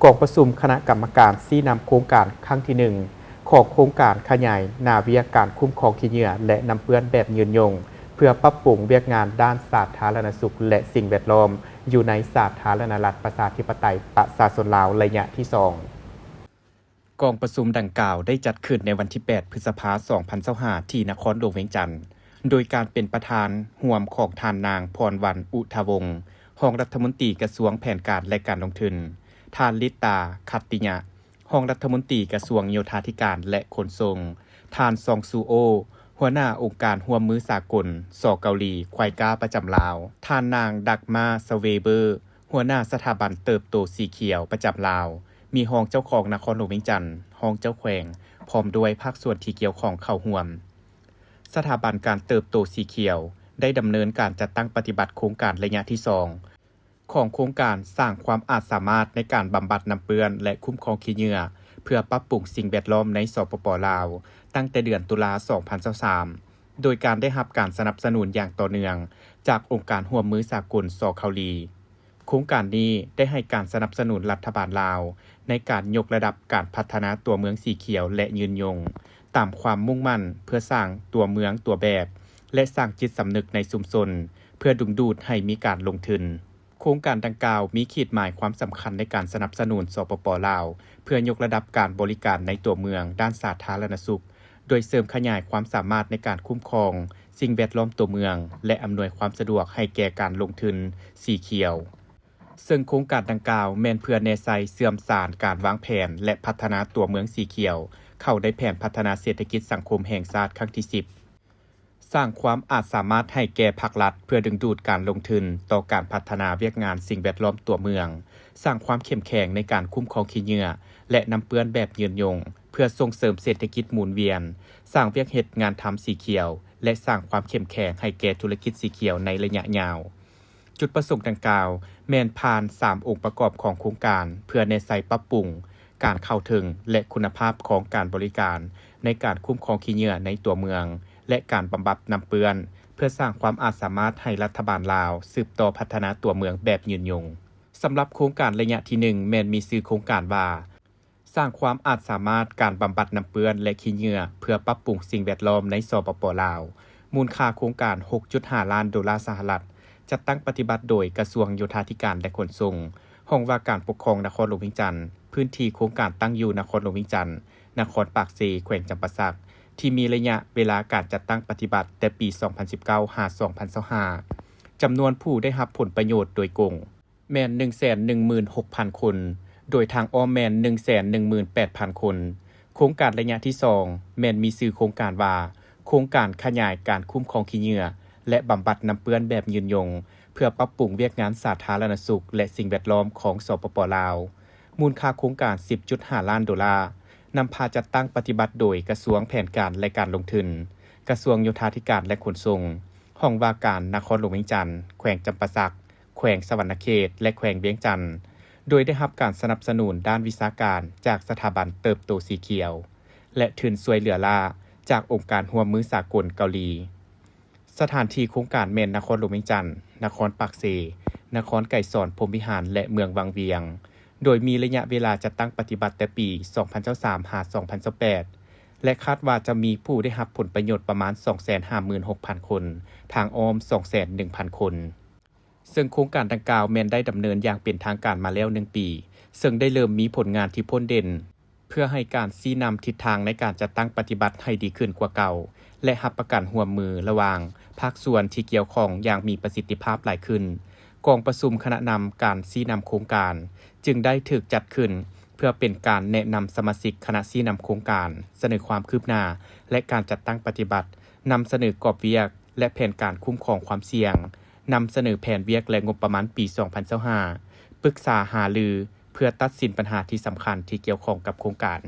กองประชุมคณะกรรมการชี้นำโครงการครั้งที่ 1ของโครงการขยายนาวิทยาการคุ้มครองขี้เหยื่อและน้ำเปื้อนแบบยืนยงเพื่อปรับปรุงเวียกงานด้านสาธารณสุขและสิ่งแวดล้อมอยู่ในสาธารณรัฐประชาธิปไตยประชาชนลาวระยะที่ 2กองประชุมดังกล่าวได้จัดขึ้นในวันที่ 8 พฤษภาคม 2025 ที่นครหลวงเวียงจันทน์โดยการเป็นประธานร่วมของทานนางพรวรรณอุทาวงศ์รองรัฐมนตรีกระทรวงแผนการและการลงทุนทานลิตาคัตติยะรองรัฐมนตรีกระทรวงโยธาธิการและขนส่งทานซองซูโอหัวหน้าองค์การร่วมมือสากลสเกาหลีควายก้าประจำลาวทานนางดักมาสเวเบอร์หัวหน้าสถาบันเติบโตสีเขียวประจำลาวมีรองเจ้าของนครหลวงเวียงจันทน์รองเจ้าแขวงพร้อมด้วยภาคส่วนที่เกี่ยวข้องเข้าร่วมสถาบันการเติบโตสีเขียวได้ดำเนินการจัดตั้งปฏิบัติโครงการระยะที่ 2ของโครงการสร้างความอาจสามารถในการบำบัดน้ำเปื้อนและคุ้มครองขี้เหยื่อเพื่อปรับปรุงสิ่งแวดล้อมในสปป.ลาวตั้งแต่เดือนตุลา 2023โดยการได้รับการสนับสนุนอย่างต่อเนื่องจากองค์การร่วมมือสากลสเกาหลีโครงการนี้ได้ให้การสนับสนุนรัฐบาลลาวในการยกระดับการพัฒนาตัวเมืองสีเขียวและยืนยงตามความมุ่งมั่นเพื่อสร้างตัวเมืองตัวแบบและสร้างจิตสำนึกในชุมชนเพื่อดึงดูดให้มีการลงทุนโครงการดังกล่าวมีขีดหมายความสำคัญในการสนับสนุนสปป.ลาวเพื่อยกระดับการบริการในตัวเมืองด้านสาธารณสุขโดยเสริมขยายความสามารถในการคุ้มครองสิ่งแวดล้อมตัวเมืองและอำนวยความสะดวกให้แก่การลงทุนสีเขียวซึ่งโครงการดังกล่าวแม่นเพื่อแนไซเสื่อมสารการวางแผนและพัฒนาตัวเมืองสีเขียวเข้าในแผนพัฒนาเศรษฐกิจสังคมแห่งชาติครั้งที่ 10สร้างความอาจสามารถให้แก่ภาครัฐเพื่อดึงดูดการลงทุนต่อการพัฒนาเวียกงานสิ่งแวดล้อมตัวเมืองสร้างความเข้มแข็งในการคุ้มครองขี้เหยื่อและน้ำเปื้อนแบบยืนยงเพื่อส่งเสริมเศรษฐกิจหมุนเวียนสร้างเวียกเฮ็ดงานทำสีเขียวและสร้างความเข้มแข็งให้แก่ธุรกิจสีเขียวในระยะยาวจุดประสงค์ดังกล่าวแม่นผ่าน3องค์ประกอบของโครงการเพื่อในไซปรับปรุงการเข้าถึงและคุณภาพของการบริการในการคุ้มครองขี้เหยื่อในตัวเมืองและการบำบัดน้ำเปื้อนเพื่อสร้างความอาจสามารถให้รัฐบาลลาวสืบต่อพัฒนาตัวเมืองแบบยืนยงสำหรับโครงการระยะที่ 1แม่นมีชื่อโครงการว่าสร้างความอาจสามารถการบำบัดน้ำเปื้อนและขี้เหยื่อเพื่อปรับปรุงสิ่งแวดล้อมในสปป.ลาวมูลค่าโครงการ 6.5 ล้านดอลลาร์สหรัฐจัดตั้งปฏิบัติโดยกระทรวงโยธาธิการและขนส่งห้องว่าการปกครองนครหลวงเวียงจันทน์พื้นที่โครงการตั้งอยู่นครหลวงเวียงจันทน์นครปากเซแขวงจำปาสักที่มีระยะเวลาการจัดตั้งปฏิบัติแต่ปี 2019 หา 2025 จำนวนผู้ได้รับผลประโยชน์โดยกงแม่น 116,000 คนโดยทางอ้อมแม่น 118,000 คนโครงการระยะที่ 2แม่นมีชื่อโครงการว่าโครงการขยายการคุ้มครองขี้เหยื่อและบำบัดน้ำเปื้อนแบบยืนยงเพื่อปรับปรุงเวียกงานสาธารณสุขและสิ่งแวดล้อมของสปป.ลาวมูลค่าโครงการ 10.5 ล้านดอลลาร์นำพาจัดตั้งปฏิบัติโดยกระทรวงแผนการและการลงทุนกระทรวงโยธาธิการและขนส่งห้องว่าการนครหลวงเวียงจันทน์แขวงจำปาสักแขวงสวรรณเขตและแขวงเวียงจันทน์โดยได้รับการสนับสนุนด้านวิชาการจากสถาบันเติบโตสีเขียวและทุนช่วยเหลือล่าจากองค์การร่วมมือสากลเกาหลีสถานที่โครงการแม่นนครหลวงเวียงจันทน์นครปากเซนครไก่สอนพรหมวิหารและเมืองวังเวียงโดยมีระยะเวลาจัดตั้งปฏิบัติแต่ปี 2023 หา 2028 และคาดว่าจะมีผู้ได้รับผลประโยชน์ประมาณ 256,000 คนทางอ้อม 201,000 คนซึ่งโครงการดังกล่าวแม้นได้ดำเนินอย่างเป็นทางการมาแล้ว1ปีซึ่งได้เริ่มมีผลงานที่พ้นเด่นเพื่อให้การชี้นำทิศทางในการจัดตั้งปฏิบัติให้ดีขึ้นกว่าเก่าและรับประกันร่วมมือระหว่างภาคส่วนที่เกี่ยวข้องอย่างมีประสิทธิภาพหลายขึ้นกองประชุมคณะนำการชี้นำโครงการจึงได้ถูกจัดขึ้นเพื่อเป็นการแนะนำสมาชิกคณะชี้นำโครงการเสนอความคืบหน้าและการจัดตั้งปฏิบัตินำเสนอกรอบเวียกและแผนการคุ้มครองความเสี่ยงนำเสนอแผนเวียกและงบประมาณปี 2025ปรึกษาหารือเพื่อตัดสินปัญหาที่สำคัญที่เกี่ยวข้องกับโครงการ